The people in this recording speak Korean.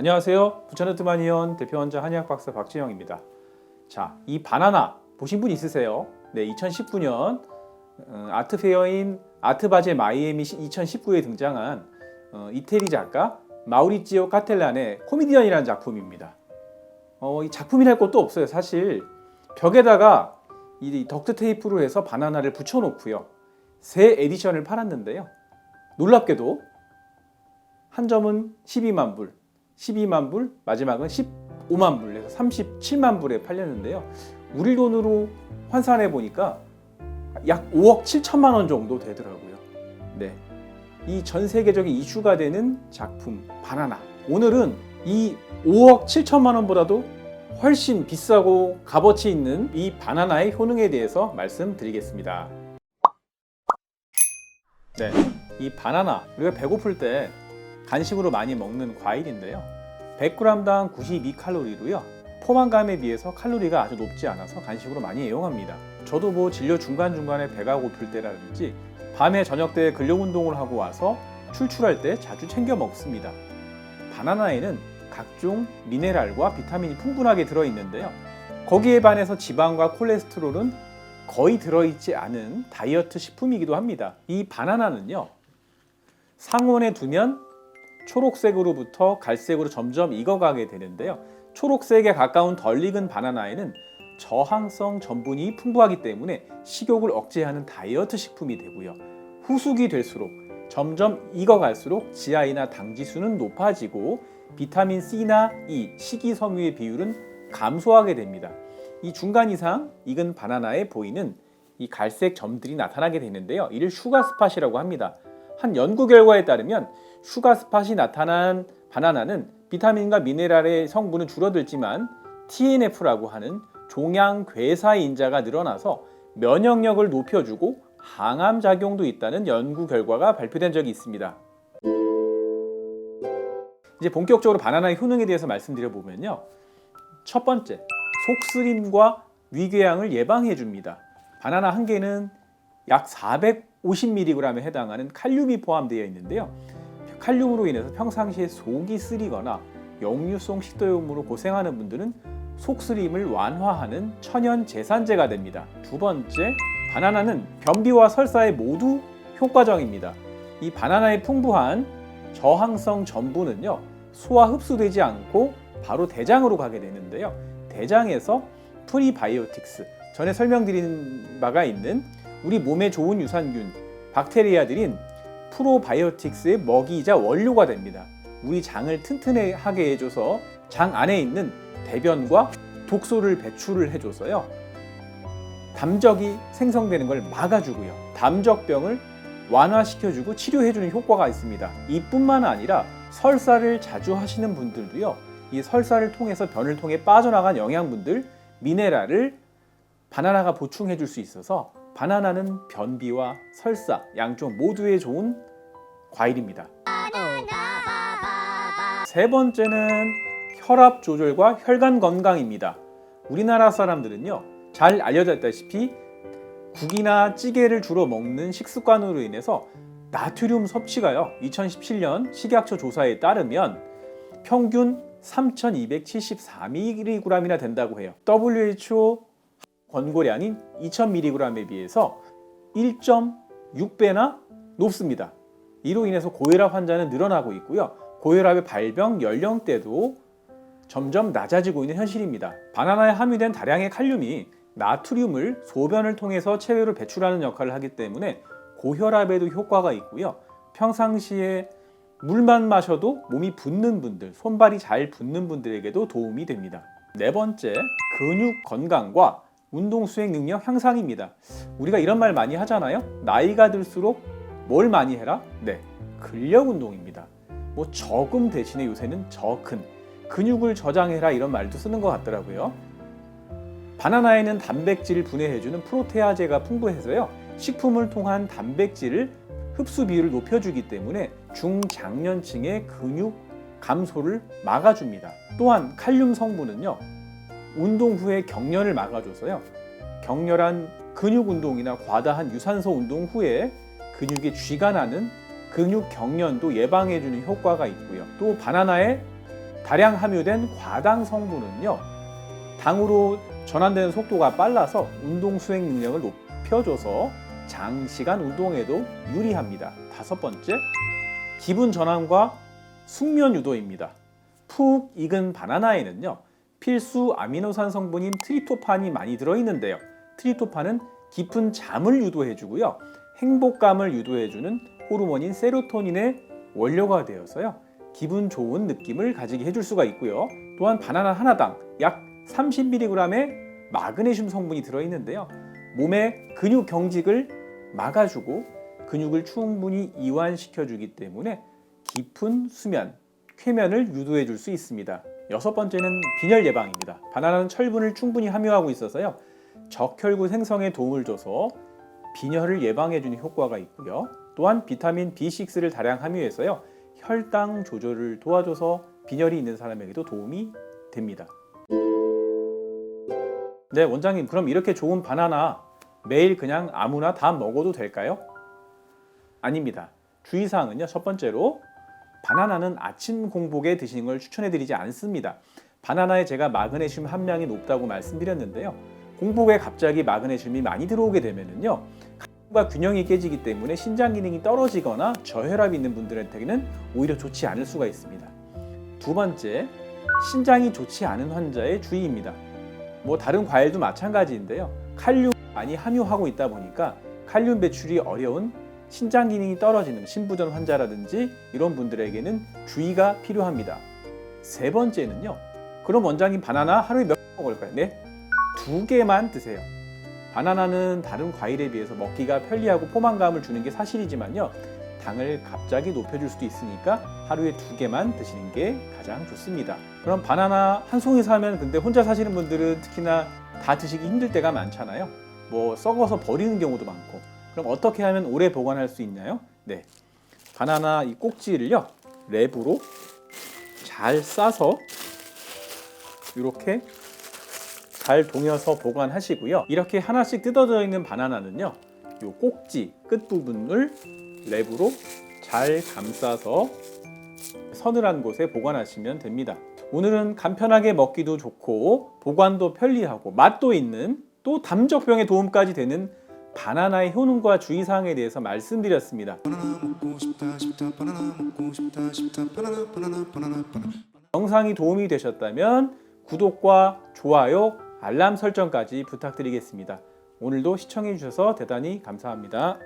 안녕하세요. 부천어트마니언 대표원장 한의학박사 박진영입니다. 자, 이 바나나 보신 분 있으세요? 네, 2019년 아트페어인 아트바제 마이애미 2019에 등장한 이태리 작가 마우리지오 카텔란의 코미디언이라는 작품입니다. 이 작품이랄 것도 없어요. 사실 벽에다가 이 덕트 테이프로 해서 바나나를 붙여놓고요. 새 에디션을 팔았는데요. 놀랍게도 한 점은 12만 불, 마지막은 15만 불, 해서 37만 불에 팔렸는데요. 우리 돈으로 환산해 보니까 약 5억 7천만 원 정도 되더라고요. 네, 이 전 세계적인 이슈가 되는 작품 바나나. 오늘은 이 5억 7천만 원보다도 훨씬 비싸고 값어치 있는 이 바나나의 효능에 대해서 말씀드리겠습니다. 네, 이 바나나, 우리가 배고플 때 간식으로 많이 먹는 과일인데요. 100g당 92칼로리로요. 포만감에 비해서 칼로리가 아주 높지 않아서 간식으로 많이 애용합니다. 저도 진료 중간중간에 배가 고플 때라든지 밤에 저녁 때 근력 운동을 하고 와서 출출할 때 자주 챙겨 먹습니다. 바나나에는 각종 미네랄과 비타민이 풍부하게 들어있는데요. 거기에 반해서 지방과 콜레스테롤은 거의 들어있지 않은 다이어트 식품이기도 합니다. 이 바나나는요, 상온에 두면 초록색으로부터 갈색으로 점점 익어가게 되는데요. 초록색에 가까운 덜 익은 바나나에는 저항성 전분이 풍부하기 때문에 식욕을 억제하는 다이어트 식품이 되고요. 후숙이 될수록 점점 익어갈수록 GI나 당지수는 높아지고 비타민 C나 E, 식이섬유의 비율은 감소하게 됩니다. 이 중간 이상 익은 바나나에 보이는 이 갈색 점들이 나타나게 되는데요. 이를 슈가스팟이라고 합니다. 한 연구 결과에 따르면 슈가스팟이 나타난 바나나는 비타민과 미네랄의 성분은 줄어들지만 TNF라고 하는 종양괴사인자가 늘어나서 면역력을 높여주고 항암 작용도 있다는 연구 결과가 발표된 적이 있습니다. 이제 본격적으로 바나나의 효능에 대해서 말씀드려보면요. 첫 번째, 속쓰림과 위궤양을 예방해 줍니다. 바나나 한 개는 약 450mg에 해당하는 칼륨이 포함되어 있는데요. 칼륨으로 인해서 평상시에 속이 쓰리거나 역류성 식도염으로 고생하는 분들은 속쓰림을 완화하는 천연 제산제가 됩니다. 두 번째, 바나나는 변비와 설사에 모두 효과적입니다. 이 바나나의 풍부한 저항성 전분은요, 소화 흡수되지 않고 바로 대장으로 가게 되는데요. 대장에서 프리바이오틱스, 전에 설명드린 바가 있는 우리 몸에 좋은 유산균, 박테리아들인 프로바이오틱스의 먹이이자 원료가 됩니다. 우리 장을 튼튼하게 해줘서 장 안에 있는 대변과 독소를 배출을 해줘서요. 담적이 생성되는 걸 막아주고요. 담적병을 완화시켜주고 치료해주는 효과가 있습니다. 이뿐만 아니라 설사를 자주 하시는 분들도요. 이 설사를 통해서 변을 통해 빠져나간 영양분들, 미네랄을 바나나가 보충해줄 수 있어서 바나나는 변비와 설사 양쪽 모두에 좋은 과일입니다. 세 번째는 혈압 조절과 혈관 건강입니다. 우리나라 사람들은요, 잘 알려졌다시피 국이나 찌개를 주로 먹는 식습관으로 인해서 나트륨 섭취가요, 2017년 식약처 조사에 따르면 평균 3274mg이나 된다고 해요. WHO 권고량인 2000mg에 비해서 1.6배나 높습니다. 이로 인해서 고혈압 환자는 늘어나고 있고요. 고혈압의 발병 연령대도 점점 낮아지고 있는 현실입니다. 바나나에 함유된 다량의 칼륨이 나트륨을 소변을 통해서 체외로 배출하는 역할을 하기 때문에 고혈압에도 효과가 있고요. 평상시에 물만 마셔도 몸이 붓는 분들, 손발이 잘 붓는 분들에게도 도움이 됩니다. 네 번째, 근육 건강과 운동 수행 능력 향상입니다. 우리가 이런 말 많이 하잖아요. 나이가 들수록 뭘 많이 해라? 네, 근력 운동입니다. 저금 대신에 요새는 저근, 근육을 저장해라 이런 말도 쓰는 것 같더라고요. 바나나에는 단백질을 분해해주는 프로테아제가 풍부해서요. 식품을 통한 단백질을 흡수 비율을 높여주기 때문에 중장년층의 근육 감소를 막아줍니다. 또한 칼륨 성분은요, 운동 후에 경련을 막아줘서요. 격렬한 근육 운동이나 과다한 유산소 운동 후에 근육에 쥐가 나는 근육 경련도 예방해주는 효과가 있고요. 또 바나나에 다량 함유된 과당 성분은요, 당으로 전환되는 속도가 빨라서 운동 수행 능력을 높여줘서 장시간 운동에도 유리합니다. 5번째, 기분 전환과 숙면 유도입니다. 푹 익은 바나나에는요, 필수 아미노산 성분인 트립토판이 많이 들어있는데요. 트립토판은 깊은 잠을 유도해주고요, 행복감을 유도해주는 호르몬인 세로토닌의 원료가 되어서요, 기분 좋은 느낌을 가지게 해줄 수가 있고요. 또한 바나나 하나당 약 30mg의 마그네슘 성분이 들어있는데요, 몸의 근육 경직을 막아주고 근육을 충분히 이완시켜주기 때문에 깊은 수면, 쾌면을 유도해 줄 수 있습니다. 6번째는 빈혈 예방입니다. 바나나는 철분을 충분히 함유하고 있어서요, 적혈구 생성에 도움을 줘서 빈혈을 예방해 주는 효과가 있고요. 또한 비타민 B6를 다량 함유해서요, 혈당 조절을 도와줘서 빈혈이 있는 사람에게도 도움이 됩니다. 네, 원장님, 그럼 이렇게 좋은 바나나 매일 그냥 아무나 다 먹어도 될까요? 아닙니다. 주의사항은요, 첫 번째로 바나나는 아침 공복에 드시는 걸 추천해드리지 않습니다. 바나나에 제가 마그네슘 함량이 높다고 말씀드렸는데요, 공복에 갑자기 마그네슘이 많이 들어오게 되면은요, 과 균형이 깨지기 때문에 신장 기능이 떨어지거나 저혈압이 있는 분들한테는 오히려 좋지 않을 수가 있습니다. 2번째, 신장이 좋지 않은 환자의 주의입니다. 다른 과일도 마찬가지인데요, 칼륨 많이 함유하고 있다 보니까 칼륨 배출이 어려운 신장 기능이 떨어지는 신부전 환자라든지 이런 분들에게는 주의가 필요합니다. 3번째는요, 그럼 원장님 바나나 하루에 몇 개 먹을까요? 네, 2개만 드세요. 바나나는 다른 과일에 비해서 먹기가 편리하고 포만감을 주는 게 사실이지만요, 당을 갑자기 높여줄 수도 있으니까 하루에 2개만 드시는 게 가장 좋습니다. 그럼 바나나 한 송이 사면 근데 혼자 사시는 분들은 특히나 다 드시기 힘들 때가 많잖아요. 썩어서 버리는 경우도 많고. 그럼 어떻게 하면 오래 보관할 수 있나요? 네, 바나나 이 꼭지를요, 랩으로 잘 싸서 이렇게 잘 동여서 보관하시고요. 이렇게 하나씩 뜯어져 있는 바나나는요, 이 꼭지 끝부분을 랩으로 잘 감싸서 서늘한 곳에 보관하시면 됩니다. 오늘은 간편하게 먹기도 좋고 보관도 편리하고 맛도 있는, 또 담적병에 도움까지 되는 바나나의 효능과 주의사항에 대해서 말씀드렸습니다. 영상이 도움이 되셨다면 구독과 좋아요, 알람 설정까지 부탁드리겠습니다. 오늘도 시청해 주셔서 대단히 감사합니다.